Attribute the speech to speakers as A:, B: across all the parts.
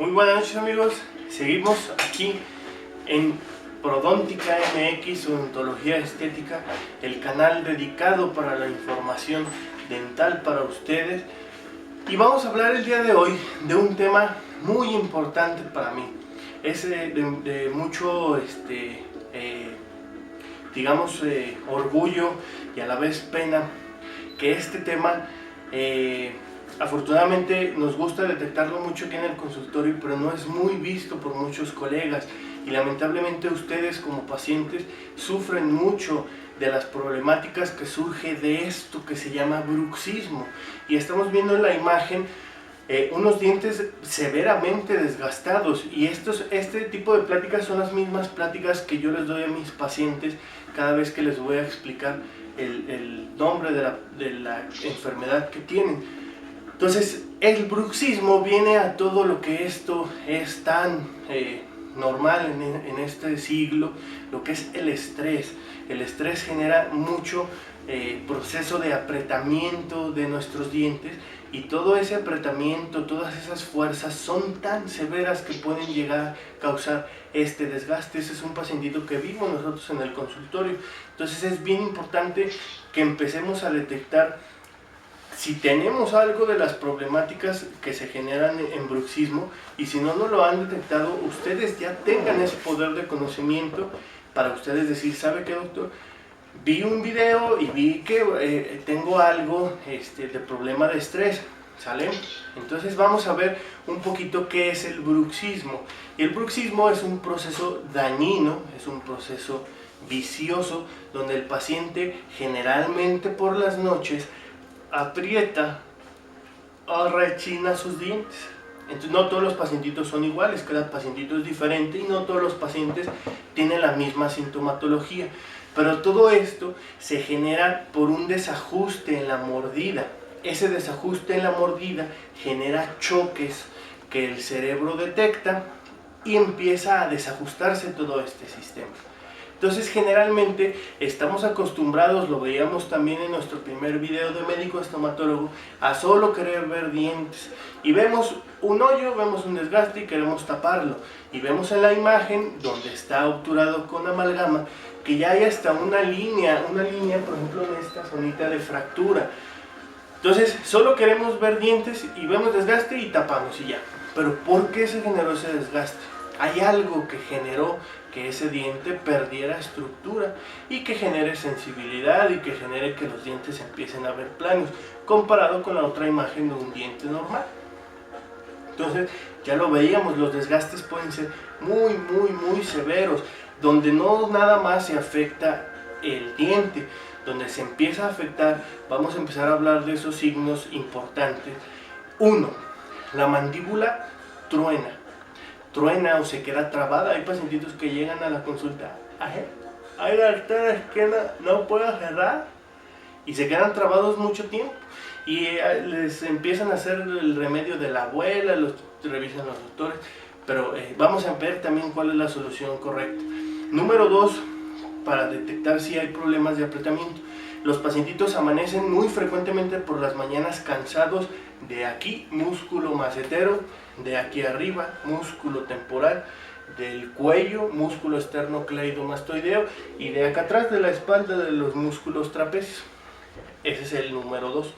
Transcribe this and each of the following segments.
A: Muy buenas noches amigos, seguimos aquí en Prodóntica MX, Odontología Estética, el canal dedicado para la información dental para ustedes. Y vamos a hablar el día de hoy de un tema muy importante para mí. Es de mucho, orgullo y a la vez pena que este tema, afortunadamente nos gusta detectarlo mucho aquí en el consultorio, pero no es muy visto por muchos colegas y lamentablemente ustedes como pacientes sufren mucho de las problemáticas que surge de esto que se llama bruxismo. Y estamos viendo en la imagen unos dientes severamente desgastados, y este tipo de pláticas son las mismas pláticas que yo les doy a mis pacientes cada vez que les voy a explicar el nombre de la enfermedad que tienen. Entonces el bruxismo viene a todo lo que esto es tan normal en este siglo, lo que es el estrés. El estrés genera mucho proceso de apretamiento de nuestros dientes, y todo ese apretamiento, todas esas fuerzas son tan severas que pueden llegar a causar este desgaste. Ese es un pacientito que vimos nosotros en el consultorio. Entonces es bien importante que empecemos a detectar si tenemos algo de las problemáticas que se generan en bruxismo, y si no lo han detectado, ustedes ya tengan ese poder de conocimiento para ustedes decir, ¿sabe qué, doctor? Vi un video y vi que tengo algo de problema de estrés, ¿sale? Entonces vamos a ver un poquito qué es el bruxismo. Y el bruxismo es un proceso dañino, es un proceso vicioso, donde el paciente generalmente por las noches aprieta o rechina sus dientes. Entonces no todos los pacientitos son iguales, cada pacientito es diferente y no todos los pacientes tienen la misma sintomatología. Pero todo esto se genera por un desajuste en la mordida. Ese desajuste en la mordida genera choques que el cerebro detecta y empieza a desajustarse todo este sistema. Entonces generalmente estamos acostumbrados, lo veíamos también en nuestro primer video de médico estomatólogo, a solo querer ver dientes. Y vemos un hoyo, vemos un desgaste y queremos taparlo. Y vemos en la imagen donde está obturado con amalgama que ya hay hasta una línea, por ejemplo en esta zonita de fractura. Entonces solo queremos ver dientes y vemos desgaste y tapamos y ya. Pero ¿por qué se generó ese desgaste? Hay algo que generó que ese diente perdiera estructura y que genere sensibilidad y que genere que los dientes empiecen a ver planos, comparado con la otra imagen de un diente normal. Entonces ya lo veíamos, los desgastes pueden ser muy severos, donde no nada más se afecta el diente, donde se empieza a afectar, vamos a empezar a hablar de esos signos importantes. 1. La mandíbula truena o se queda trabada. Hay pacientitos que llegan a la consulta, ay doctor, es que no puedo cerrar, y se quedan trabados mucho tiempo, y les empiezan a hacer el remedio de la abuela, los revisan los doctores, pero vamos a ver también cuál es la solución correcta. Número 2, para detectar si hay problemas de apretamiento. Los pacientitos amanecen muy frecuentemente por las mañanas cansados de aquí, músculo macetero, de aquí arriba, músculo temporal, del cuello, músculo esternocleidomastoideo, y de acá atrás de la espalda, de los músculos trapecios. Ese es el número 2.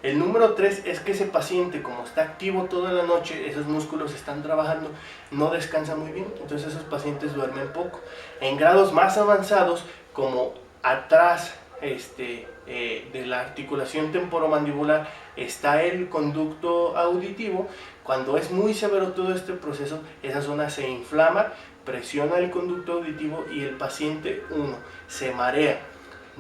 A: El número 3 es que ese paciente, como está activo toda la noche, esos músculos están trabajando, no descansa muy bien, entonces esos pacientes duermen poco. En grados más avanzados, como atrás de la articulación temporomandibular está el conducto auditivo, cuando es muy severo todo este proceso, esa zona se inflama, presiona el conducto auditivo y el paciente, 1, se marea,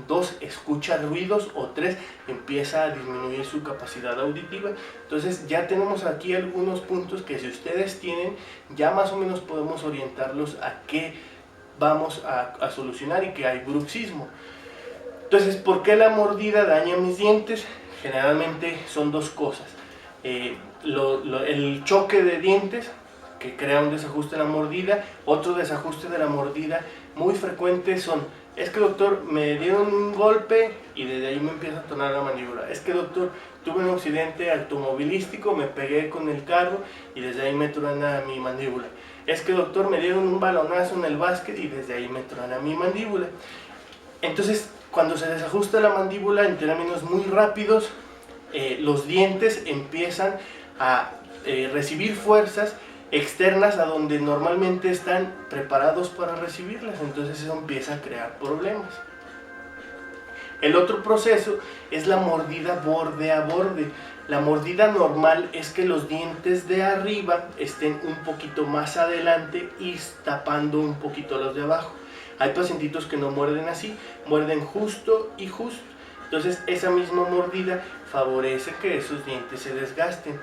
A: 2, escucha ruidos, o 3, empieza a disminuir su capacidad auditiva. Entonces ya tenemos aquí algunos puntos que si ustedes tienen, ya más o menos podemos orientarlos a qué vamos a solucionar y que hay bruxismo. Entonces, ¿por qué la mordida daña mis dientes? Generalmente son dos cosas. El choque de dientes que crea un desajuste en la mordida. Otro desajuste de la mordida muy frecuente son: es que doctor, me dieron un golpe y desde ahí me empieza a tronar la mandíbula. Es que doctor, tuve un accidente automovilístico, me pegué con el carro y desde ahí me truena mi mandíbula. Es que doctor, me dieron un balonazo en el básquet y desde ahí me truena mi mandíbula. Entonces, cuando se desajusta la mandíbula en términos muy rápidos, los dientes empiezan a recibir fuerzas externas a donde normalmente están preparados para recibirlas, entonces eso empieza a crear problemas. El otro proceso es la mordida borde a borde. La mordida normal es que los dientes de arriba estén un poquito más adelante y tapando un poquito los de abajo. Hay pacientitos que no muerden así, muerden justo y justo. Entonces esa misma mordida favorece que esos dientes se desgasten.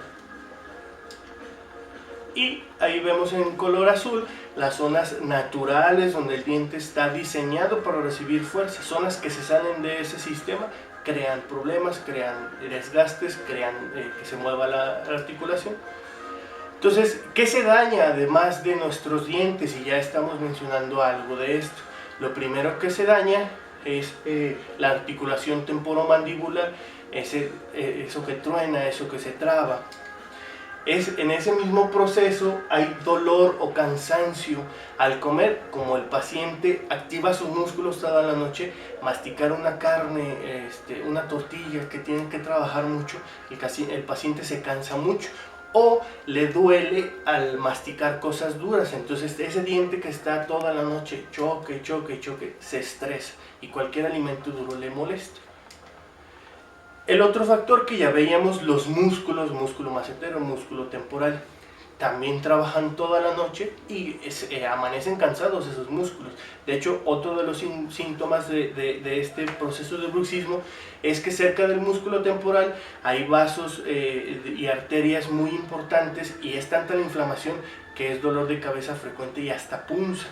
A: Y ahí vemos en color azul las zonas naturales donde el diente está diseñado para recibir fuerza. Zonas que se salen de ese sistema crean problemas, crean desgastes, crean que se mueva la articulación. Entonces, ¿qué se daña además de nuestros dientes? Y ya estamos mencionando algo de esto. Lo primero que se daña es la articulación temporomandibular, eso que truena, eso que se traba. En ese mismo proceso hay dolor o cansancio al comer. Como el paciente activa sus músculos toda la noche, masticar una carne, una tortilla que tienen que trabajar mucho, el paciente se cansa mucho o le duele al masticar cosas duras. Entonces ese diente que está toda la noche choque, se estresa y cualquier alimento duro le molesta. El otro factor que ya veíamos, los músculos, músculo macetero, músculo temporal, también trabajan toda la noche y amanecen cansados esos músculos. De hecho, otro de los síntomas de este proceso de bruxismo es que cerca del músculo temporal hay vasos y arterias muy importantes y es tanta la inflamación que es dolor de cabeza frecuente y hasta punza.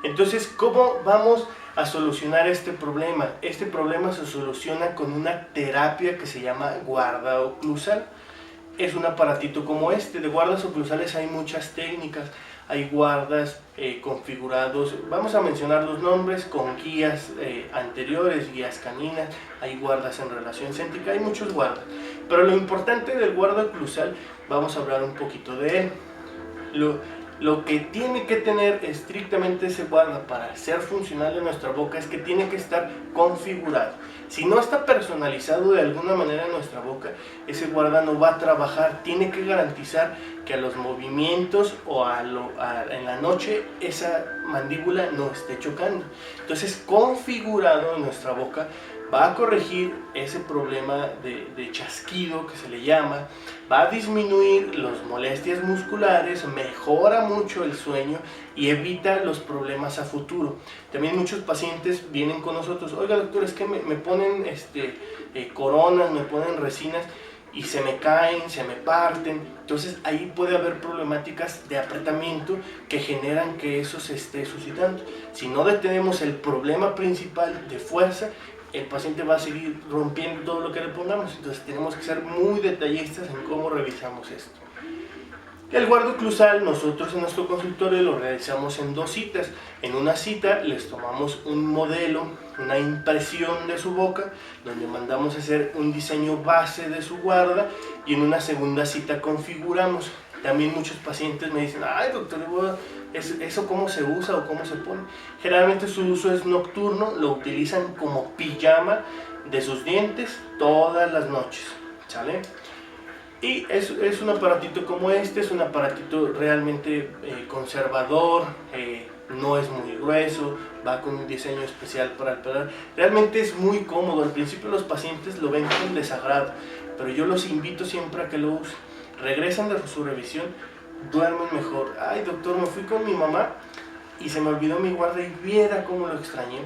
A: Entonces, ¿cómo vamos a solucionar este problema? Este problema se soluciona con una terapia que se llama guarda oclusal. Es un aparatito como este. De guardas oclusales hay muchas técnicas. Hay guardas configurados, vamos a mencionar los nombres, con guías anteriores, guías caninas. Hay guardas en relación céntrica, hay muchos guardas. Pero lo importante del guarda oclusal, vamos a hablar un poquito de él. Lo que tiene que tener estrictamente ese guarda para ser funcional en nuestra boca es que tiene que estar configurado. Si no está personalizado de alguna manera en nuestra boca, ese guarda no va a trabajar. Tiene que garantizar que a los movimientos o en la noche esa mandíbula no esté chocando. Entonces, configurado en nuestra boca va a corregir ese problema de chasquido que se le llama, va a disminuir las molestias musculares, mejora mucho el sueño y evita los problemas a futuro. También muchos pacientes vienen con nosotros: oiga doctor, es que me ponen coronas, me ponen resinas y se me caen, se me parten. Entonces ahí puede haber problemáticas de apretamiento que generan que eso se esté suscitando. Si no detenemos el problema principal de fuerza, el paciente va a seguir rompiendo todo lo que le pongamos. Entonces tenemos que ser muy detallistas en cómo revisamos esto. El guarda oclusal nosotros en nuestro consultorio lo realizamos en 2 citas. En una cita les tomamos un modelo, una impresión de su boca, donde mandamos a hacer un diseño base de su guarda, y en una segunda cita configuramos. También muchos pacientes me dicen: ay doctor, ¿eso cómo se usa o cómo se pone? Generalmente su uso es nocturno, lo utilizan como pijama de sus dientes todas las noches, ¿sale? Y es un aparatito como este, es un aparatito realmente conservador, no es muy grueso, va con un diseño especial para el paladar. Realmente es muy cómodo. Al principio los pacientes lo ven con desagrado, pero yo los invito siempre a que lo usen. Regresan de su revisión, duermen mejor. Ay doctor, me fui con mi mamá y se me olvidó mi guarda y viera cómo lo extrañé.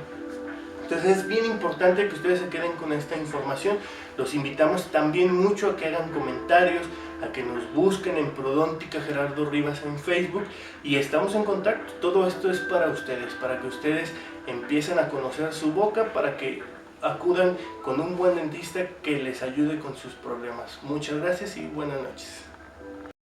A: Entonces es bien importante que ustedes se queden con esta información. Los invitamos también mucho a que hagan comentarios, a que nos busquen en Prodóntica Gerardo Rivas en Facebook, y estamos en contacto. Todo esto es para que ustedes empiecen a conocer su boca, para que acudan con un buen dentista que les ayude con sus problemas. Muchas gracias y buenas noches.